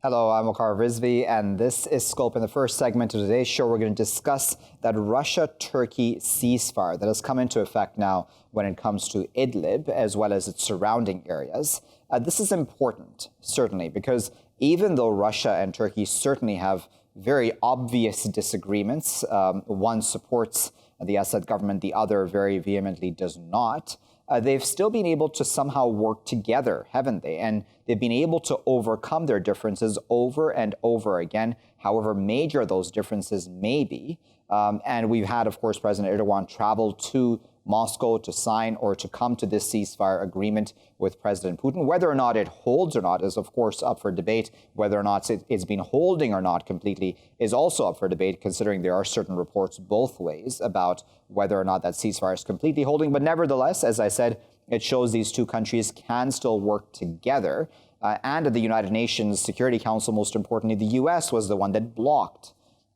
Hello, I'm Waqar Rizvi, and this is Scope. In the first segment of today's show, we're going to discuss that Russia-Turkey ceasefire that has come into effect now when it comes to Idlib, as well as its surrounding areas. This is important, certainly, because even though Russia and Turkey certainly have very obvious disagreements, one supports the Assad government, the other very vehemently does not, they've still been able to somehow work together, haven't they? And they've been able to overcome their differences over and over again, however major those differences may be. And we've had, of course, President Erdogan travel to Moscow to sign or to come to this ceasefire agreement with President Putin. Whether or not it holds or not is, of course, up for debate. Whether or not it's been holding or not completely is also up for debate, considering there are certain reports both ways about whether or not that ceasefire is completely holding. But nevertheless, as I said, it shows these two countries can still work together. And at the United Nations Security Council, most importantly, the U.S. was the one that blocked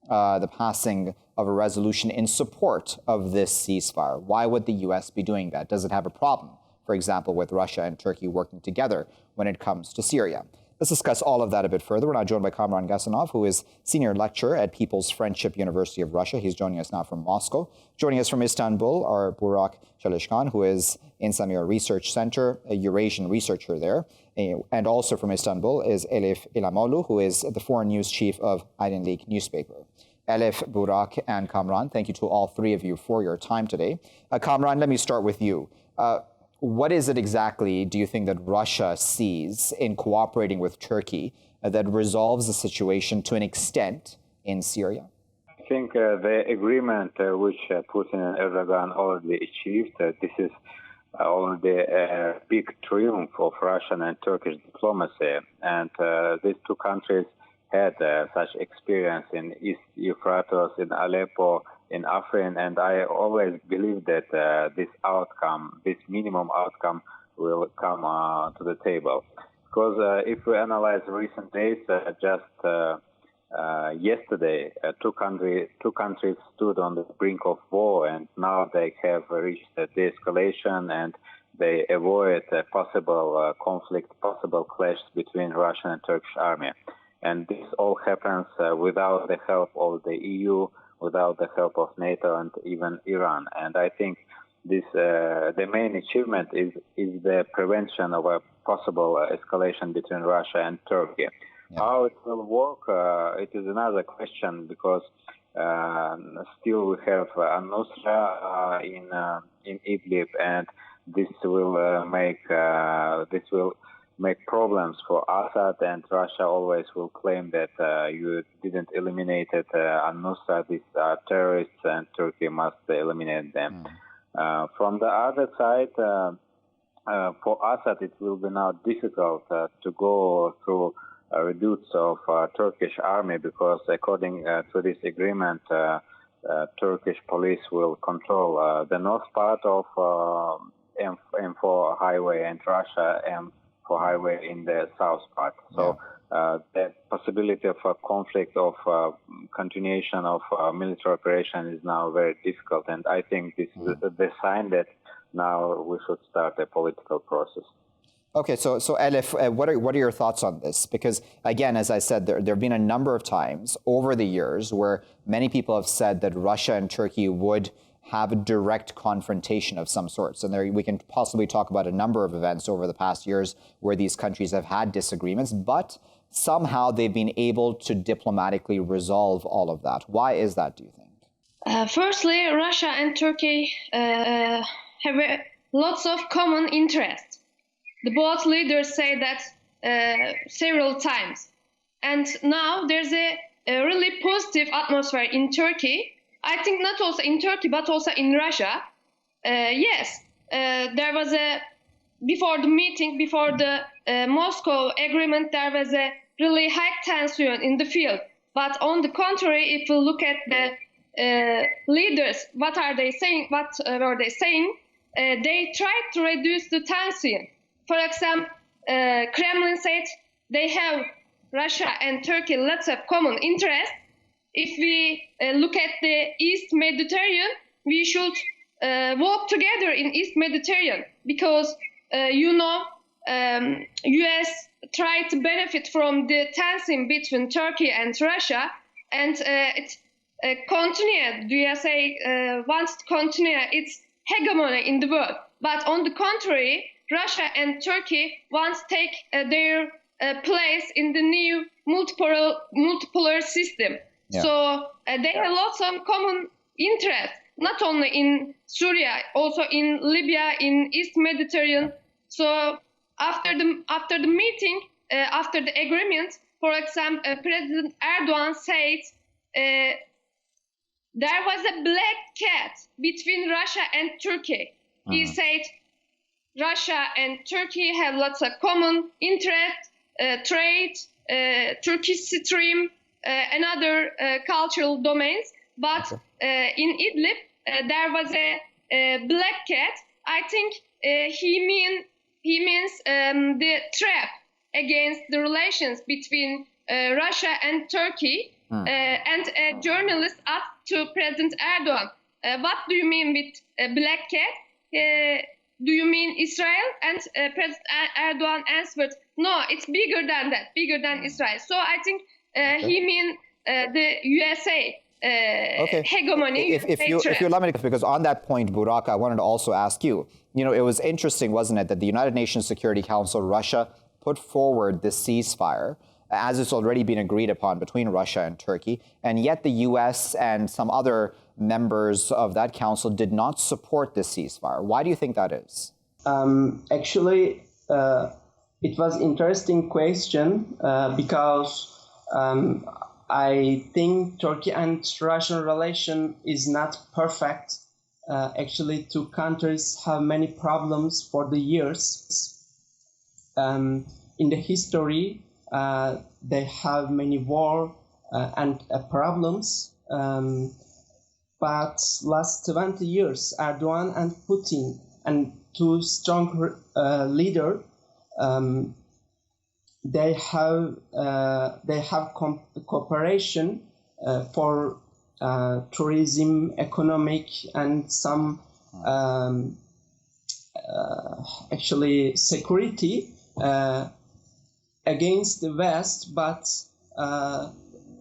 the passing of a resolution in support of this ceasefire. Why would the U.S. be doing that? Does it have a problem, for example, with Russia and Turkey working together when it comes to Syria? Let's discuss all of that a bit further. We're now joined by Kamran Gasanov, who is senior lecturer at People's Friendship University of Russia. He's joining us now from Moscow. Joining us from Istanbul are Burak, Çalışkan, who is in Samir Research Center, a Eurasian researcher there. And also from Istanbul is Elif, İlhamoğlu, who is the foreign news chief of Aydınlık newspaper. Elif, Burak, and Kamran, thank you to all three of you for your time today. Kamran, let me start with you. What is it exactly, do you think, that Russia sees in cooperating with Turkey that resolves the situation to an extent in Syria? I think the agreement which Putin and Erdogan already achieved, this is already a big triumph of Russian and Turkish diplomacy. And these two countries had such experience in East Euphrates, in Aleppo, in Afrin, and I always believe that this outcome, this minimum outcome, will come to the table. Because if we analyze recent days, just yesterday, two countries stood on the brink of war, and now they have reached a de-escalation, and they avoid a possible conflict, possible clash between Russian and Turkish army. And this all happens without the help of the EU, without the help of NATO and even Iran. And I think this the main achievement is the prevention of a possible escalation between Russia and Turkey. Yeah. How it will work, it is another question, because still we have Al-Nusra in Idlib, and this will make problems for Assad, and Russia always will claim that you didn't eliminate Al-Nusra, these are terrorists, and Turkey must eliminate them. From the other side, for Assad, it will be now difficult to go through reduce of Turkish army, because according to this agreement, Turkish police will control the north part of M4 highway, and Russia M4 highway in the south part. So the possibility of a conflict, of continuation of military operation is now very difficult. And I think this is the sign that now we should start a political process. Okay, so Elif, what are your thoughts on this? Because again, as I said, there have been a number of times over the years where many people have said that Russia and Turkey would have a direct confrontation of some sorts. And there we can possibly talk about a number of events over the past years where these countries have had disagreements, but somehow they've been able to diplomatically resolve all of that. Why is that, do you think? Firstly, Russia and Turkey have lots of common interests. The both leaders say that several times. And now there's a really positive atmosphere in Turkey. I think not also in Turkey, but also in Russia. Yes, there was before the meeting, before the Moscow agreement, there was a really high tension in the field. But on the contrary, if we look at the leaders, what are they saying? What were they saying? They tried to reduce the tension. For example, Kremlin said they have Russia and Turkey lots of common interests. If we look at the East Mediterranean, we should work together in East Mediterranean because, U.S. try to benefit from the tension between Turkey and Russia, and it continue. USA wants to continue its hegemony in the world. But on the contrary, Russia and Turkey want to take their place in the new multipolar system. Yeah. So they have lots of common interest, not only in Syria, also in Libya, in East Mediterranean. So after the meeting, after the agreement, for example, President Erdogan said there was a black cat between Russia and Turkey. He said Russia and Turkey have lots of common interest, trade, Turkish stream, and other cultural domains. But in Idlib, there was a black cat. I think he means the threat against the relations between Russia and Turkey. And a journalist asked to President Erdogan, what do you mean with black cat? Do you mean Israel? And President Erdogan answered, no, it's bigger than that, bigger than Israel. So I think he means the USA hegemony. If you allow me to, because on that point, Burak, I wanted to also ask you, it was interesting, wasn't it, that the United Nations Security Council, Russia, put forward this ceasefire, as it's already been agreed upon between Russia and Turkey, and yet the U.S. and some other members of that council did not support this ceasefire. Why do you think that is? Actually, it was interesting question because I think Turkey and Russian relation is not perfect. Actually, two countries have many problems for the years. In the history, they have many war and problems. But last 20 years, Erdogan and Putin and two strong leaders, they have cooperation for tourism, economic, and some actually security against the West. But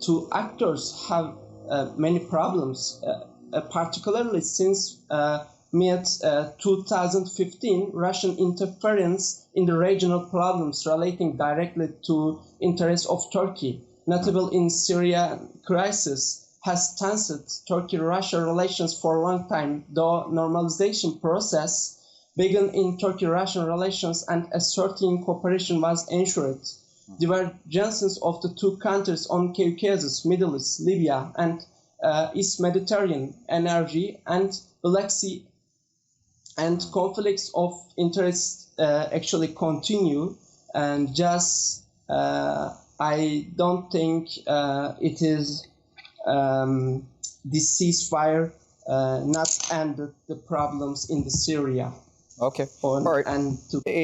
two actors have many problems, particularly since mid-2015, Russian interference in the regional problems relating directly to interests of Turkey, notable in Syria crisis, has tensed Turkey-Russia relations for a long time, though normalization process began in Turkey-Russian relations and a certain cooperation was ensured. Divergences of the two countries on Caucasus, Middle East, Libya, and East Mediterranean, energy, and Black Sea, and conflicts of interest actually continue. And just I don't think it is this ceasefire not ended the problems in the Syria. Okay.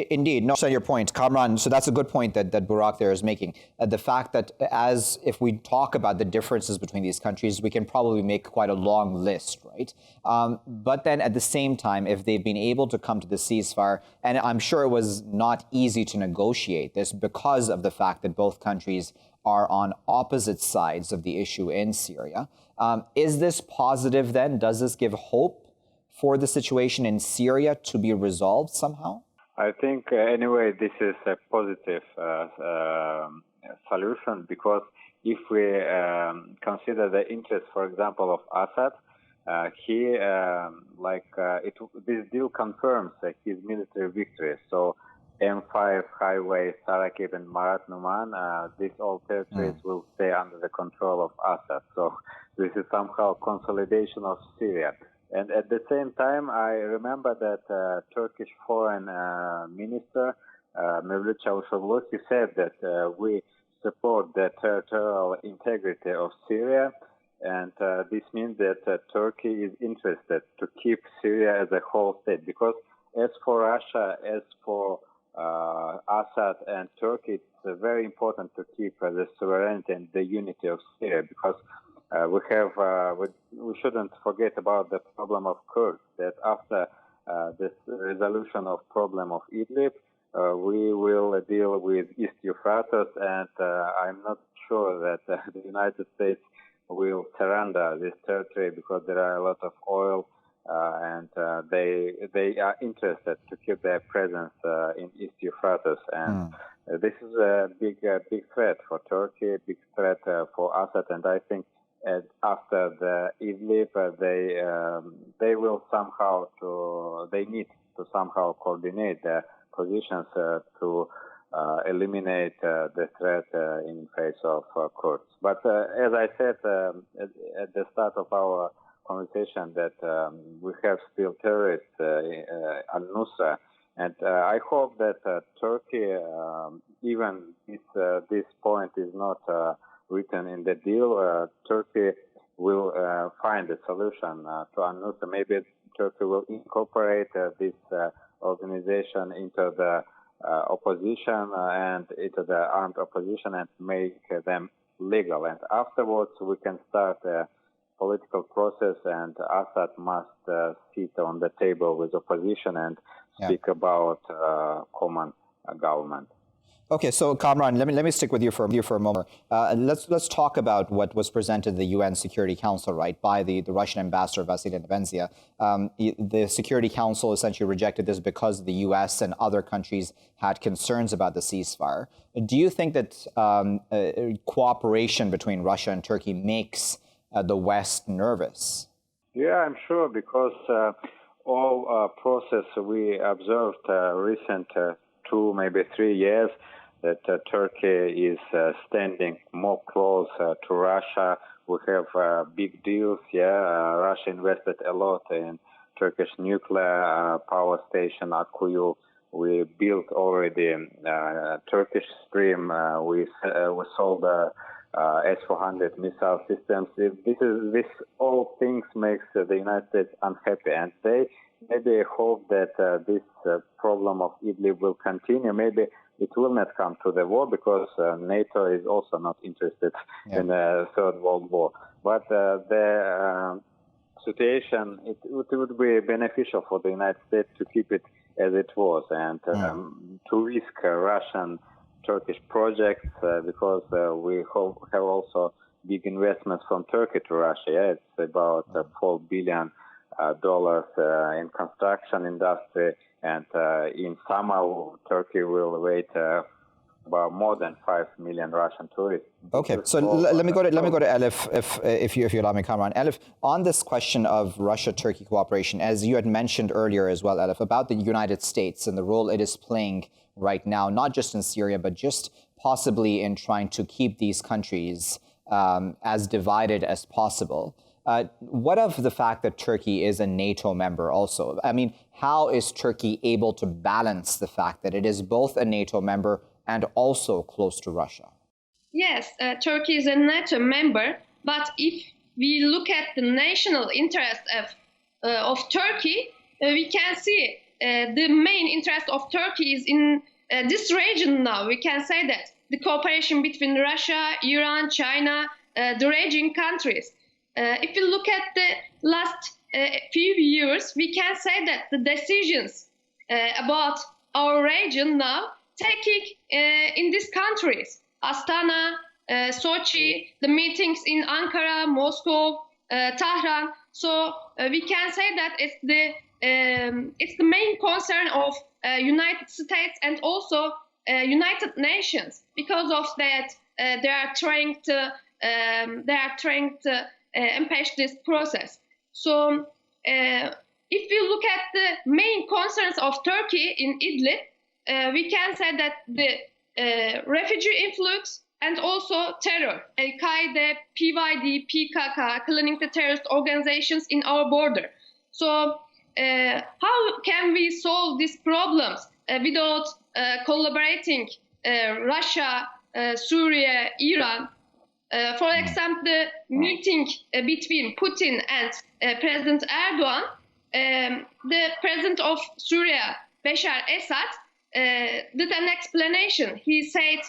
Indeed. No, so your point, Kamran. So that's a good point that Burak there is making. The fact that if we talk about the differences between these countries, we can probably make quite a long list, right? But then at the same time, if they've been able to come to the ceasefire, and I'm sure it was not easy to negotiate this because of the fact that both countries are on opposite sides of the issue in Syria. Is this positive then? Does this give hope for the situation in Syria to be resolved somehow? I think anyway this is a positive solution, because if we consider the interest, for example, of Assad, this deal confirms his military victory. So M5 highway, Sarakib and Marat Numan, these all territories will stay under the control of Assad. So this is somehow consolidation of Syria. And at the same time, I remember that Turkish Foreign Minister Mevlut Çavuşoğlu, he said that we support the territorial integrity of Syria, and this means that Turkey is interested to keep Syria as a whole state. Because as for Russia, as for Assad and Turkey, it's very important to keep the sovereignty and the unity of Syria, because we shouldn't forget about the problem of Kurds, that after this resolution of problem of Idlib, we will deal with East Euphrates, and I'm not sure that the United States will surrender this territory because there are a lot of oil, and they are interested to keep their presence in East Euphrates, and this is a big threat for Turkey, big threat for Assad, and I think after the Idlib, they will they need to somehow coordinate their positions to eliminate the threat in face of Kurds. But as I said at the start of our conversation, that we have still terrorists al-Nusra, and I hope that Turkey, even if this point is not written in the deal, Turkey will find a solution to al-Nusra. Maybe Turkey will incorporate this organization into the opposition and into the armed opposition and make them legal. And afterwards, we can start a political process, and Assad must sit on the table with opposition and speak about common government. Okay, so Kamran, let me stick with you for a moment. Let's talk about what was presented to the UN Security Council, right, by the Russian ambassador Vasily Nebensia. The Security Council essentially rejected this because the US and other countries had concerns about the ceasefire. Do you think that cooperation between Russia and Turkey makes the West nervous? Yeah, I'm sure, because all process we observed recent 2, maybe 3 years, that Turkey is standing more close to Russia. We have big deals. Russia invested a lot in Turkish nuclear power station Akkuyu. We built already Turkish Stream. We sold S-400 missile systems. This all things makes the United States unhappy, and they maybe hope that this problem of Idlib will continue. Maybe it will not come to the war, because NATO is also not interested in a third world war. But the situation, it would be beneficial for the United States to keep it as it was, and to risk Russian-Turkish projects, because we have also big investments from Turkey to Russia. It's about $4 billion in construction industry, and in summer Turkey will wait about more than 5 million Russian tourists. Okay, so let me go to Elif, if you allow me, Kamran. Elif, on this question of Russia-Turkey cooperation, as you had mentioned earlier as well, Elif, about the United States and the role it is playing right now, not just in Syria, but just possibly in trying to keep these countries as divided as possible. What of the fact that Turkey is a NATO member also? I mean, how is Turkey able to balance the fact that it is both a NATO member and also close to Russia? Yes, Turkey is a NATO member, but if we look at the national interest of Turkey, we can see the main interest of Turkey is in this region now. We can say that the cooperation between Russia, Iran, China, the region countries. If you look at the last few years, we can say that the decisions about our region now taking in these countries, Astana, Sochi, the meetings in Ankara, Moscow, Tehran. So we can say that it's the main concern of United States and also United Nations. Because of that, they are trying to impede this process. So if you look at the main concerns of Turkey in Idlib, we can say that the refugee influx and also terror, Al-Qaeda, PYD, PKK, claiming the terrorist organizations in our border. So how can we solve these problems without collaborating Russia, Syria, Iran? For example, the meeting between Putin and President Erdogan, the president of Syria, Bashar Assad, did an explanation. He said,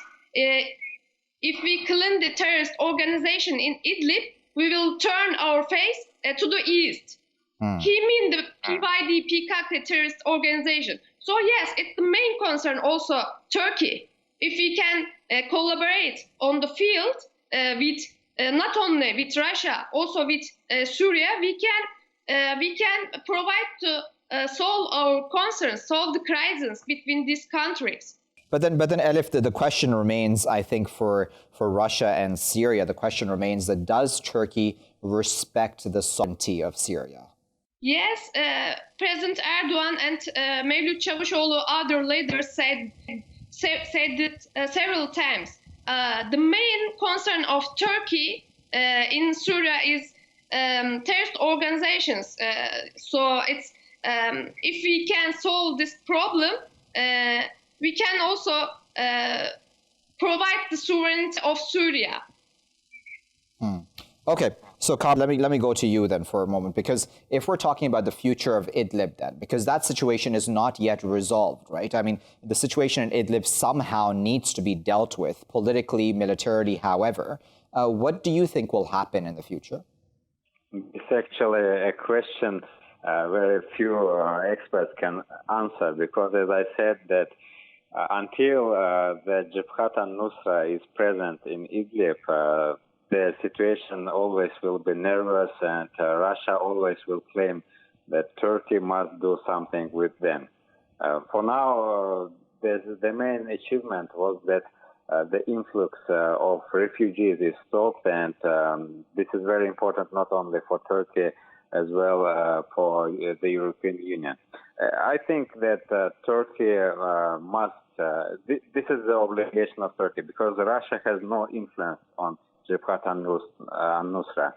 if we clean the terrorist organization in Idlib, we will turn our face to the east. He means the PYD, PKK terrorist organization. So yes, it's the main concern also Turkey. If we can collaborate on the field with not only with Russia, also with Syria, we can provide to solve our concerns, solve the crisis between these countries. But then, Elif, the question remains, I think, for Russia and Syria, the question remains that does Turkey respect the sovereignty of Syria? Yes, President Erdogan and Mevlut Çavuşoğlu, other leaders said it several times. The main concern of Turkey in Syria is terrorist organizations. So it's if we can solve this problem, we can also provide the sovereignty of Syria. Okay, so Kamran, let me go to you then for a moment, because if we're talking about the future of Idlib then, because that situation is not yet resolved, right? I mean, the situation in Idlib somehow needs to be dealt with politically, militarily, however. What do you think will happen in the future? It's actually a question very few experts can answer, because as I said that until the Jabhat al-Nusra is present in Idlib, the situation always will be nervous, and Russia always will claim that Turkey must do something with them. For now, the main achievement was that the influx of refugees is stopped, and this is very important not only for Turkey as well for the European Union. I think that Turkey must, this is the obligation of Turkey, because Russia has no influence on Jabhat al-Nusra.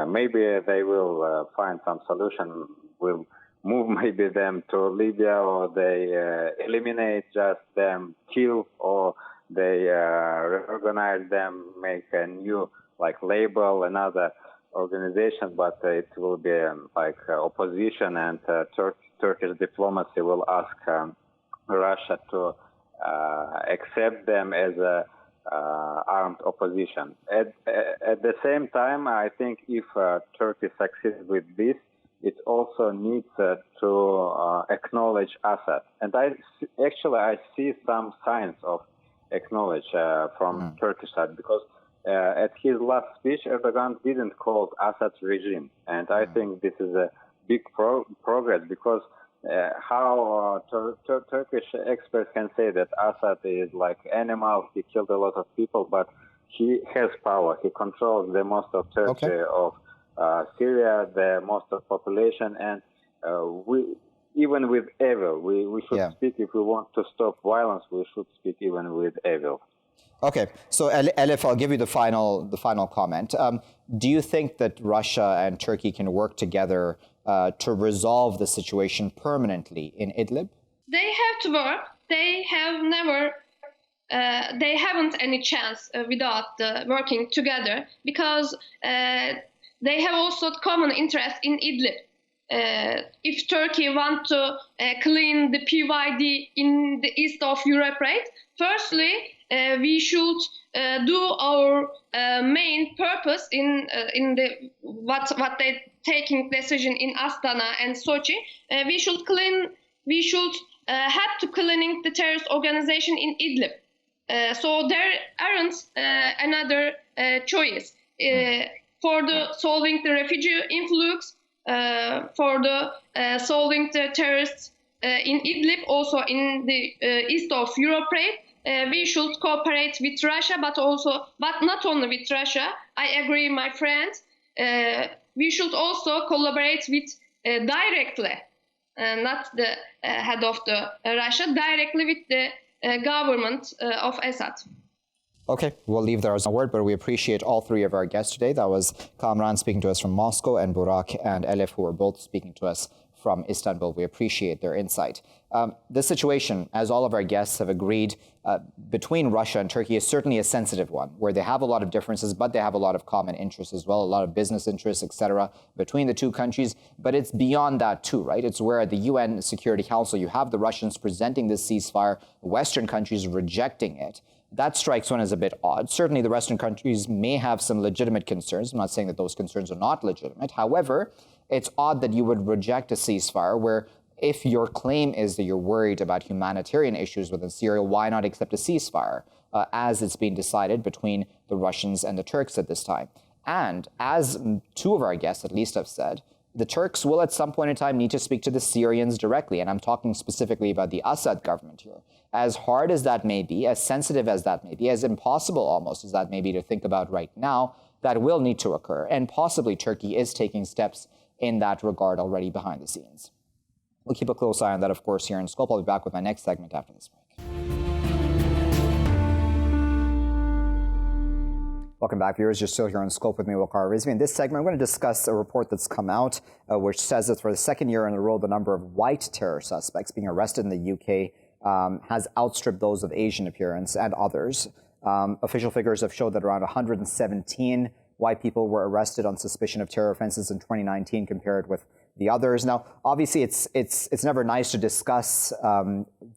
Maybe they will find some solution, will move maybe them to Libya, or they eliminate just them, kill, or they reorganize them, make a new label, another organization, but it will be opposition, and Turkish diplomacy will ask Russia to accept them as a armed opposition. At the same time, I think if Turkey succeeds with this, it also needs to acknowledge Assad. And I see some signs of acknowledge from Turkish side, because at his last speech, Erdogan didn't call Assad's regime. And I think this is a big progress, because how Turkish experts can say that Assad is like animal, he killed a lot of people, but he has power. He controls the most of territory of Syria, the most of population, and even with evil, we should speak. If we want to stop violence, we should speak even with evil. Okay, so Elif, I'll give you the final comment. Do you think that Russia and Turkey can work together to resolve the situation permanently in Idlib? They have to work. They haven't any chance without working together, because they have also common interest in Idlib. If Turkey wants to clean the PYD in the east of Europe, right? Firstly, we should do our main purpose in the what they taking decision in Astana and Sochi. We should help to cleaning the terrorist organization in Idlib. So there aren't another choice for the solving the refugee influx, for the solving the terrorists in Idlib, also in the east of Europe. We should cooperate with Russia, but not only with Russia. I agree, my friend. We should also collaborate with directly, not the head of the Russia, directly with the government of Assad. Okay, we'll leave there as a word, but we appreciate all three of our guests today. That was Kamran speaking to us from Moscow, and Burak and Elif, who were both speaking to us from Istanbul. We appreciate their insight. The situation, as all of our guests have agreed, between Russia and Turkey is certainly a sensitive one, where they have a lot of differences, but they have a lot of common interests as well, a lot of business interests, etc., between the two countries. But it's beyond that too, right? It's where at the UN Security Council, you have the Russians presenting this ceasefire, Western countries rejecting it. That strikes one as a bit odd. Certainly, the Western countries may have some legitimate concerns. I'm not saying that those concerns are not legitimate. However, it's odd that you would reject a ceasefire where if your claim is that you're worried about humanitarian issues within Syria, why not accept a ceasefire as it's being decided between the Russians and the Turks at this time? And as two of our guests at least have said, the Turks will at some point in time need to speak to the Syrians directly. And I'm talking specifically about the Assad government here. As hard as that may be, as sensitive as that may be, as impossible almost as that may be to think about right now, that will need to occur. And possibly Turkey is taking steps in that regard already behind the scenes. We'll keep a close eye on that, of course, here in Scope. I'll be back with my next segment after this break. Welcome back, viewers. You're still here on Scope with me, Waqar Rizvi. In this segment, I'm going to discuss a report that's come out which says that for the second year in a row, the number of white terror suspects being arrested in the UK has outstripped those of Asian appearance and others. Official figures have showed that around 117 white people were arrested on suspicion of terror offenses in 2019 compared with the others. Now, obviously, it's never nice to discuss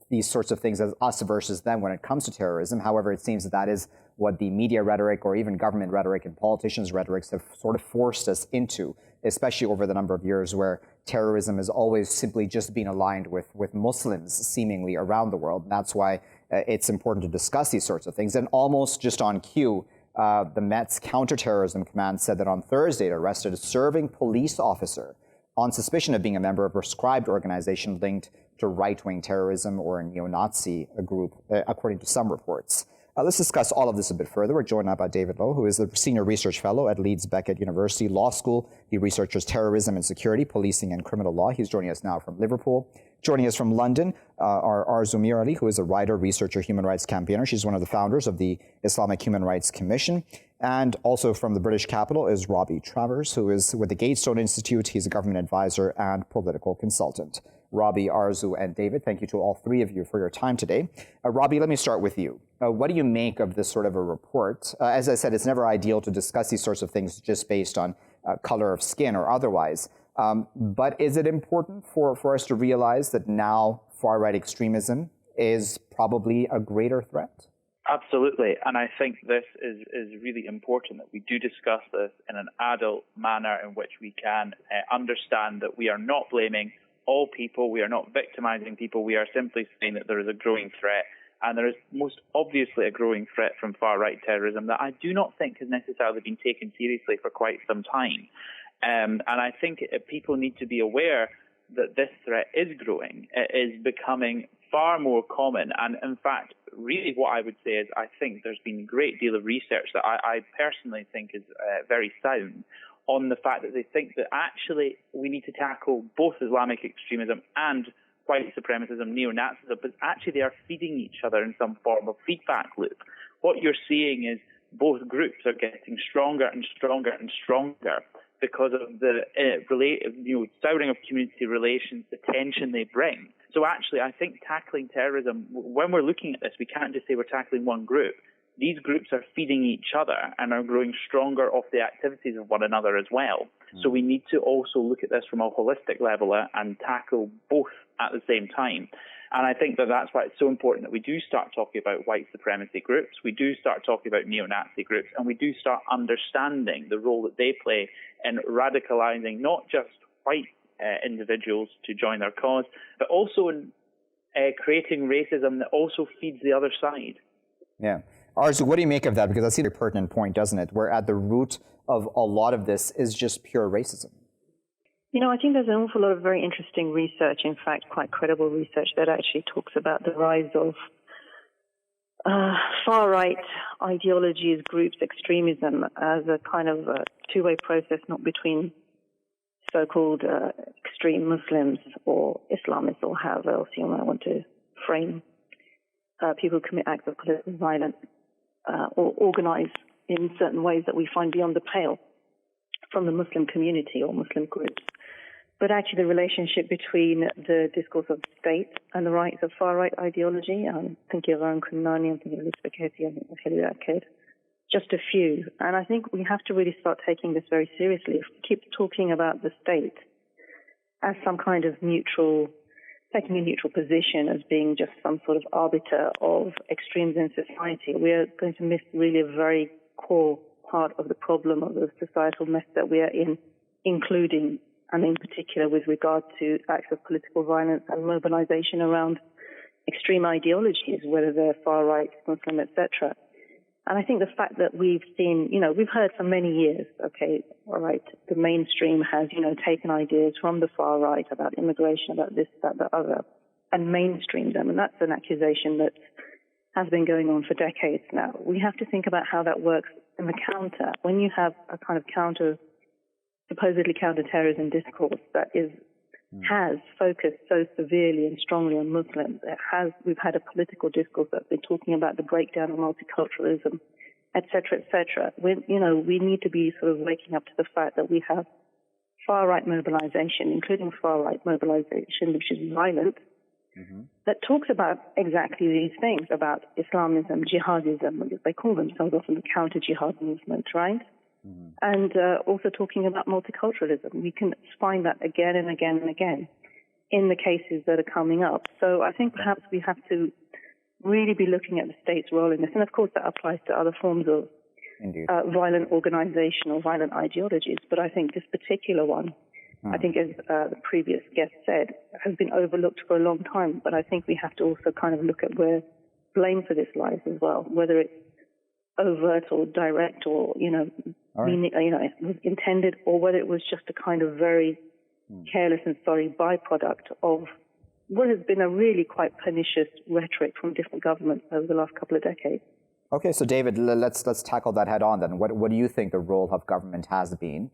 these sorts of things as us versus them when it comes to terrorism. However, it seems that is what the media rhetoric or even government rhetoric and politicians' rhetorics have sort of forced us into, especially over the number of years where terrorism has always simply just been aligned with Muslims seemingly around the world. And that's why it's important to discuss these sorts of things. And almost just on cue, the Met's counterterrorism command said that on Thursday it arrested a serving police officer on suspicion of being a member of a prescribed organization linked to right-wing terrorism or a neo-Nazi group, according to some reports. Let's discuss all of this a bit further. We're joined now by David Lowe, who is a senior research fellow at Leeds Beckett University Law School. He researches terrorism and security, policing and criminal law. He's joining us now from Liverpool. Joining us from London are Arzu, who is a writer, researcher, human rights campaigner. She's one of the founders of the Islamic Human Rights Commission. And also from the British capital is Robbie Travers, who is with the Gatestone Institute. He's a government advisor and political consultant. Robbie, Arzu, and David, thank you to all three of you for your time today. Robbie, let me start with you. What do you make of this sort of a report? As I said, it's never ideal to discuss these sorts of things just based on color of skin or otherwise. But is it important for us to realize that now far-right extremism is probably a greater threat? Absolutely. And I think this is really important that we do discuss this in an adult manner in which we can understand that we are not blaming all people, we are not victimizing people, we are simply saying that there is a growing threat. And there is most obviously a growing threat from far-right terrorism that I do not think has necessarily been taken seriously for quite some time. And I think people need to be aware that this threat is growing. It is becoming far more common. And in fact, really what I would say is I think there's been a great deal of research that I personally think is very sound on the fact that they think that actually we need to tackle both Islamic extremism and white supremacism, neo-Nazism, but actually they are feeding each other in some form of feedback loop. What you're seeing is both groups are getting stronger and stronger and stronger because of the souring of community relations, the tension they bring. So actually, I think tackling terrorism, when we're looking at this, we can't just say we're tackling one group. These groups are feeding each other and are growing stronger off the activities of one another as well. So we need to also look at this from a holistic level and tackle both at the same time. And I think that that's why it's so important that we do start talking about white supremacy groups, we do start talking about neo-Nazi groups, and we do start understanding the role that they play in radicalizing not just white individuals to join their cause, but also in creating racism that also feeds the other side. Yeah. Arzu, what do you make of that? Because that's a very pertinent point, doesn't it? Where at the root of a lot of this is just pure racism. You know, I think there's an awful lot of very interesting research, in fact, quite credible research that actually talks about the rise of far-right ideologies, groups, extremism as a kind of a two-way process, not between so-called extreme Muslims or Islamists or however else you might want to frame people who commit acts of political violence or organize in certain ways that we find beyond the pale from the Muslim community or Muslim groups. But actually the relationship between the discourse of the state and the rights of far-right ideology, I'm thinking of Aaron Kunani, I'm thinking of Elif, I'm thinking of Kid, just a few. And I think we have to really start taking this very seriously. If we keep talking about the state as some kind of neutral, taking a neutral position as being just some sort of arbiter of extremes in society, we are going to miss really a very core part of the problem of the societal mess that we are in, including and in particular with regard to acts of political violence and mobilization around extreme ideologies, whether they're far right, Muslim, etc. And I think the fact that we've seen, we've heard for many years, okay, all right, the mainstream has, taken ideas from the far right about immigration, about this, that, the other, and mainstreamed them. And that's an accusation that has been going on for decades now. We have to think about how that works in the counter. When you have a kind of supposedly counter-terrorism discourse that has focused so severely and strongly on Muslims. We've had a political discourse that's been talking about the breakdown of multiculturalism, et cetera, et cetera. We need to be sort of waking up to the fact that we have far-right mobilization, including far-right mobilization, which is violent, that talks about exactly these things, about Islamism, jihadism, they call themselves often the counter-jihad movement, right? And also talking about multiculturalism. We can find that again and again and again in the cases that are coming up. So I think perhaps we have to really be looking at the state's role in this. And of course that applies to other forms of violent organization or violent ideologies. But I think this particular one, I think as the previous guest said, has been overlooked for a long time. But I think we have to also kind of look at where blame for this lies as well, whether it's overt or direct or, it was intended, or whether it was just a kind of very careless and sorry byproduct of what has been a really quite pernicious rhetoric from different governments over the last couple of decades. Okay, so David, let's tackle that head on then. What do you think the role of government has been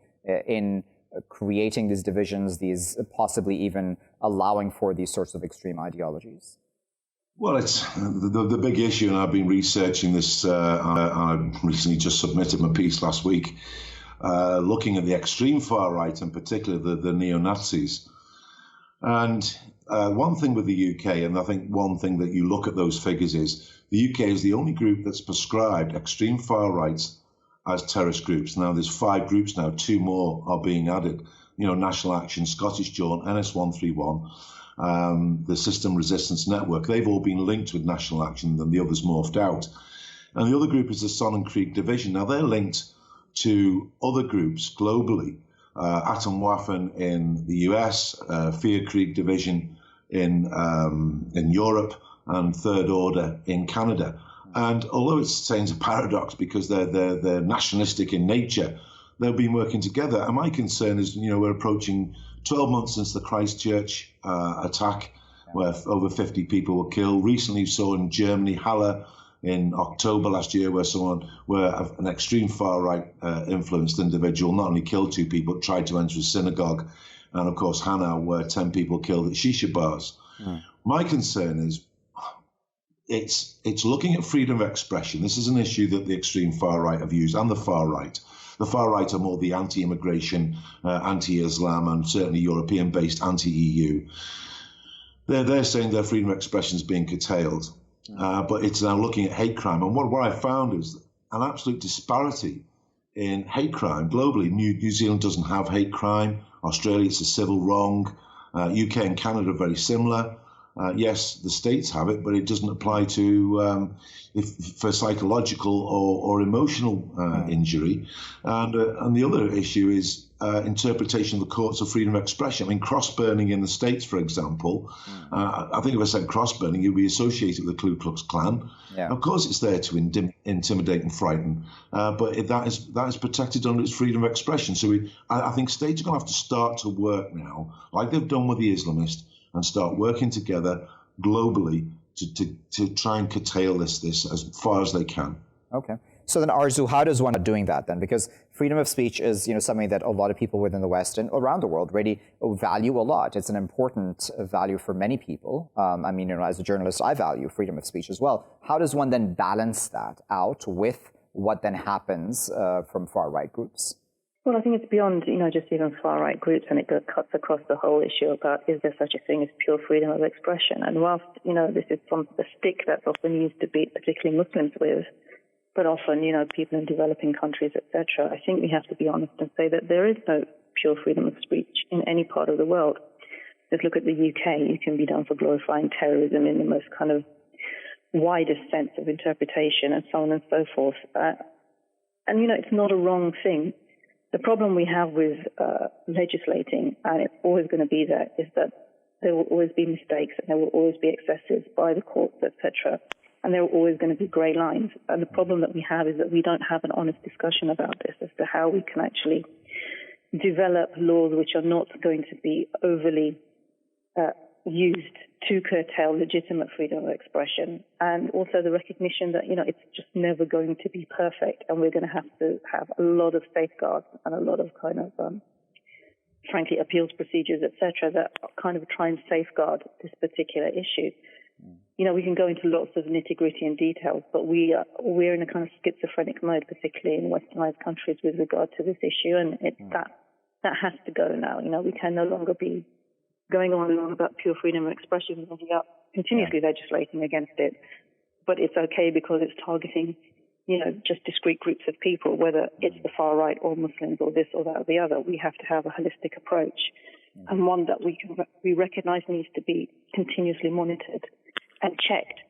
in creating these divisions, these possibly even allowing for these sorts of extreme ideologies? Well, it's the big issue, and I've been researching this. I recently just submitted my piece last week, looking at the extreme far right, in particular the neo-Nazis. And one thing with the UK, and I think one thing that you look at those figures is the UK is the only group that's prescribed extreme far rights as terrorist groups. Now, there's 5 groups now, 2 more are being added. National Action, Scottish Jaunt, NS131. The System Resistance Network, they've all been linked with National Action, and the others morphed out. And the other group is the Sonnenkrieg Division. Now, they're linked to other groups globally, Atomwaffen in the US, Vierkrieg Division in Europe, and Third Order in Canada. And although it seems a paradox because they're nationalistic in nature, they've been working together. And my concern is, we're approaching 12 months since the Christchurch attack, where over 50 people were killed. Recently saw in Germany, Halle, in October last year, where an extreme far-right influenced individual not only killed 2 people, but tried to enter a synagogue. And of course, Hanau, where 10 people killed at shisha bars. My concern is, it's looking at freedom of expression. This is an issue that the extreme far-right have used, and the far-right. The far right are more the anti-immigration, anti-Islam, and certainly European-based anti-EU. They're saying their freedom of expression is being curtailed, but it's now looking at hate crime. And what I found is an absolute disparity in hate crime globally. New Zealand doesn't have hate crime. Australia, it's a civil wrong. UK and Canada are very similar. Yes, the states have it, but it doesn't apply to for psychological or emotional injury. And the other issue is interpretation of the courts of freedom of expression. I mean, cross-burning in the States, for example, I think if I said cross-burning, you'd be associated with the Ku Klux Klan. Yeah. Of course, it's there to intimidate and frighten, but that is protected under its freedom of expression. So I think states are going to have to start to work now, like they've done with the Islamists, and start working together globally to try and curtail this as far as they can. Okay. So then, Arzu, how does one doing that then? Because freedom of speech is, something that a lot of people within the West and around the world really value a lot. It's an important value for many people. As a journalist, I value freedom of speech as well. How does one then balance that out with what then happens from far-right groups? Well, I think it's beyond, just even far-right groups, and it cuts across the whole issue about, is there such a thing as pure freedom of expression? And whilst, this is the stick that's often used to beat particularly Muslims with, but often, people in developing countries, etc., I think we have to be honest and say that there is no pure freedom of speech in any part of the world. Just look at the UK. You can be done for glorifying terrorism in the most kind of widest sense of interpretation and so on and so forth. And, it's not a wrong thing The problem we have with legislating, and it's always going to be there, is that there will always be mistakes and there will always be excesses by the courts, etc. And there are always going to be grey lines. And the problem that we have is that we don't have an honest discussion about this as to how we can actually develop laws which are not going to be overly used to curtail legitimate freedom of expression, and also the recognition that, it's just never going to be perfect, and we're going to have a lot of safeguards and a lot of kind of, frankly, appeals procedures, etc., that kind of try and safeguard this particular issue. We can go into lots of nitty-gritty and details, but we're in a kind of schizophrenic mode, particularly in westernized countries, with regard to this issue, and that has to go now. We can no longer be going on and on about pure freedom of expression without continuously legislating against it. But it's okay because it's targeting, just discrete groups of people, whether it's the far right or Muslims or this or that or the other. We have to have a holistic approach, and one that we recognize needs to be continuously monitored and checked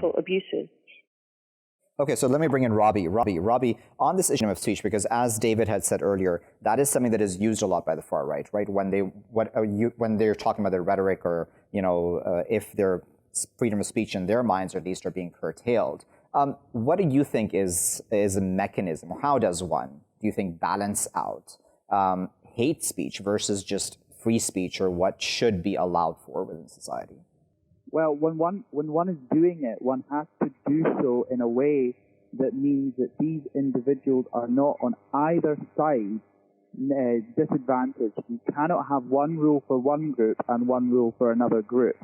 for abuses. Okay, so let me bring in Robbie. Robbie, on this issue of speech, because as David had said earlier, that is something that is used a lot by the far right, right? When they're talking about their rhetoric, or if their freedom of speech in their minds, at least, are being curtailed. What do you think is a mechanism, or how does one, do you think, balance out hate speech versus just free speech, or what should be allowed for within society? Well, when one is doing it, one has to do so in a way that means that these individuals are not on either side disadvantaged. You cannot have one rule for one group and one rule for another group.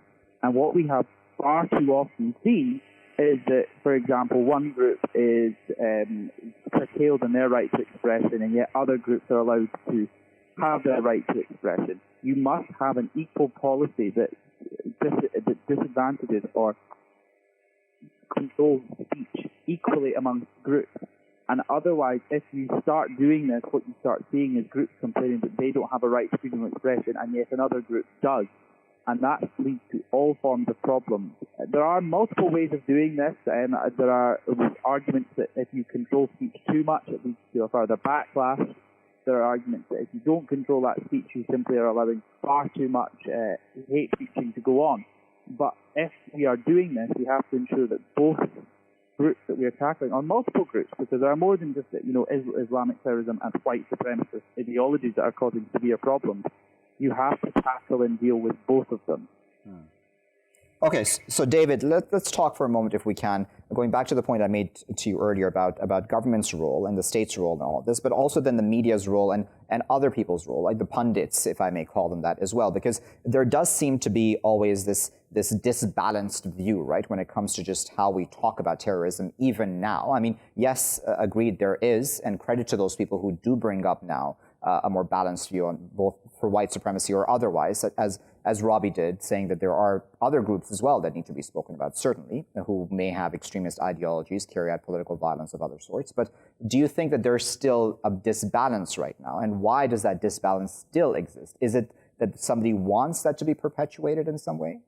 And what we have far too often seen is that, for example, one group is curtailed in their right to expression, and yet other groups are allowed to have their right to expression. You must have an equal policy that disadvantages or controls speech equally amongst groups. And otherwise, if you start doing this, what you start seeing is groups complaining that they don't have a right to freedom of expression, and yet another group does. And that leads to all forms of problems. There are multiple ways of doing this, and there are arguments that if you control speech too much, it leads to a further backlash. There are arguments that if you don't control that speech, you simply are allowing far too much hate speeching to go on. But if we are doing this, we have to ensure that both groups that we are tackling are multiple groups, because there are more than just Islamic terrorism and white supremacist ideologies that are causing severe problems. You have to tackle and deal with both of them. Okay, so David, let's talk for a moment, if we can, going back to the point I made to you earlier about government's role and the state's role in all of this, but also then the media's role and other people's role, like the pundits, if I may call them that as well, because there does seem to be always this disbalanced view, right, when it comes to just how we talk about terrorism, even now. I mean, yes, agreed, there is, and credit to those people who do bring up now a more balanced view on both for white supremacy or otherwise, as Robbie did, saying that there are other groups as well that need to be spoken about, certainly, who may have extremist ideologies, carry out political violence of other sorts. But do you think that there's still a disbalance right now? And why does that disbalance still exist? Is it that somebody wants that to be perpetuated in some way?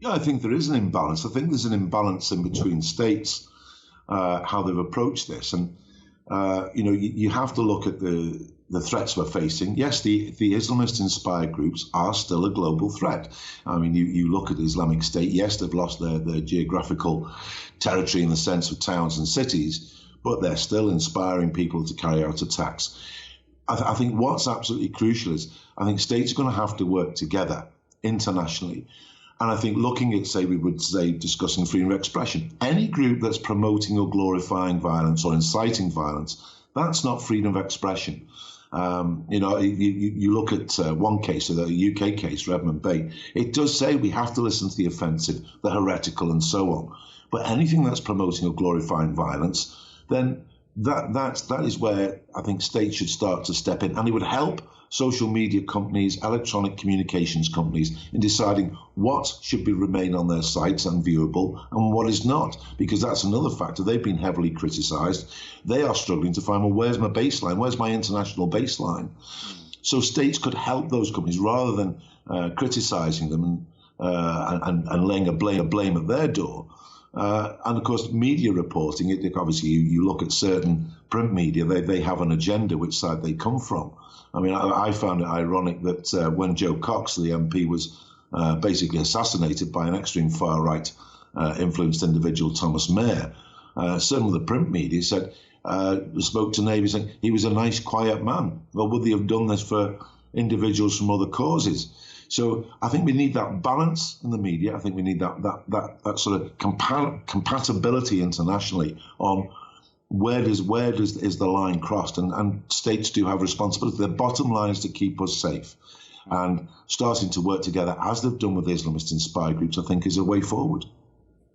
Yeah, I think there is an imbalance. I think there's an imbalance in between states, how they've approached this. And, you have to look at the threats we're facing. Yes, the Islamist-inspired groups are still a global threat. I mean, you look at the Islamic State, yes, they've lost their geographical territory in the sense of towns and cities, but they're still inspiring people to carry out attacks. I think what's absolutely crucial is I think states are going to have to work together internationally. And I think looking at, discussing freedom of expression, any group that's promoting or glorifying violence or inciting violence, that's not freedom of expression. You look at one case, the UK case, Redmond Bay, it does say we have to listen to the offensive, the heretical, and so on. But anything that's promoting or glorifying violence, then that is where I think states should start to step in. And it would help social media companies, electronic communications companies in deciding what should remain on their sites and viewable and what is not, because that's another factor. They've been heavily criticized. They are struggling to find, well, where's my baseline? Where's my international baseline? So states could help those companies rather than criticizing them and laying a blame at their door. And of course, media reporting, obviously you look at certain print media, they have an agenda, which side they come from. I mean, I found it ironic that when Joe Cox, the MP, was basically assassinated by an extreme far-right influenced individual, Thomas Mayer, some of the print media spoke to Navy saying he was a nice, quiet man. Well, would they have done this for individuals from other causes? So I think we need that balance in the media. I think we need that sort of compatibility internationally on where is the line crossed, and states do have responsibility. The bottom line is to keep us safe, and starting to work together as they've done with Islamist and spy groups, I think, is a way forward.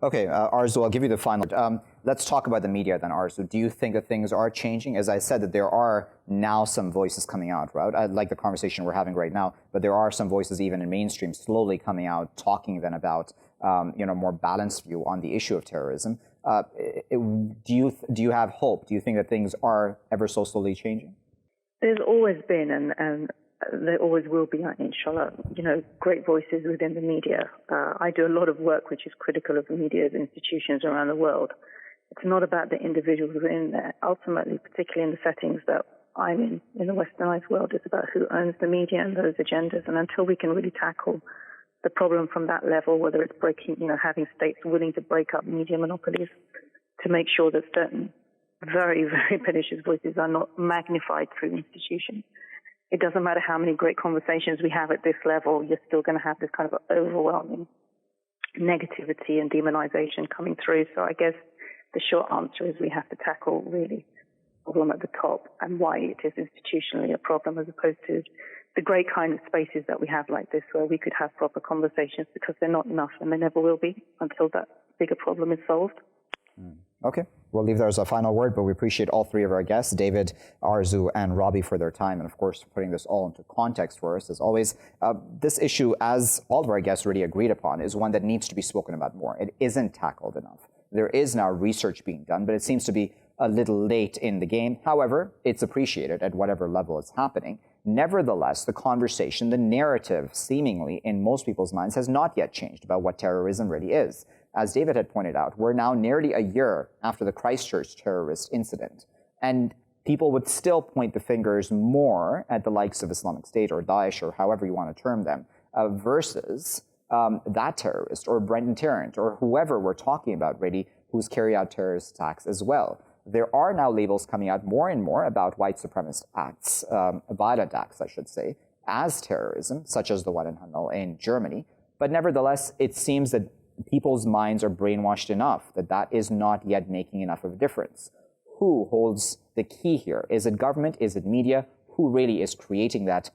Okay, Arzu, I'll give you the final. Let's talk about the media then, Arzu. Do you think that things are changing? As I said, that there are now some voices coming out, right? I like the conversation we're having right now, but there are some voices even in mainstream slowly coming out, talking then about more balanced view on the issue of terrorism. Do you have hope? Do you think that things are ever so slowly changing? There's always been, and there always will be, inshallah, great voices within the media. I do a lot of work which is critical of the media's institutions around the world. It's not about the individuals within there. Ultimately, particularly in the settings that I'm in the westernized world, it's about who owns the media and those agendas. And until we can really tackle the problem from that level, whether it's having states willing to break up media monopolies to make sure that certain very, very pernicious voices are not magnified through institutions. It doesn't matter how many great conversations we have at this level, you're still going to have this kind of overwhelming negativity and demonization coming through. So I guess the short answer is we have to tackle really the problem at the top and why it is institutionally a problem, as opposed to the great kind of spaces that we have like this where we could have proper conversations, because they're not enough and they never will be until that bigger problem is solved. Okay, we'll leave there as a final word, but we appreciate all three of our guests, David, Arzu, and Robbie, for their time, and of course, putting this all into context for us. As always, this issue, as all of our guests already agreed upon, is one that needs to be spoken about more. It isn't tackled enough. There is now research being done, but it seems to be a little late in the game. However, it's appreciated at whatever level it's happening. Nevertheless, the conversation, the narrative, seemingly in most people's minds, has not yet changed about what terrorism really is. As David had pointed out, we're now nearly a year after the Christchurch terrorist incident, and people would still point the fingers more at the likes of Islamic State or Daesh, or however you want to term them, versus that terrorist or Brendan Tarrant or whoever we're talking about really, who's carried out terrorist attacks as well. There are now labels coming out more and more about white supremacist acts, violent acts, I should say, as terrorism, such as the one in Hanau in Germany. But nevertheless, it seems that people's minds are brainwashed enough that that is not yet making enough of a difference. Who holds the key here? Is it government? Is it media? Who really is creating that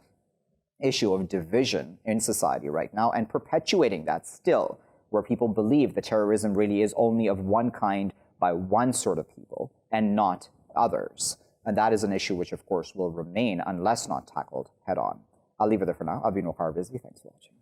issue of division in society right now and perpetuating that still, where people believe that terrorism really is only of one kind by one sort of people and not others? And that is an issue which, of course, will remain unless not tackled head on. I'll leave it there for now. I've been Waqar Rizvi. Thanks for watching.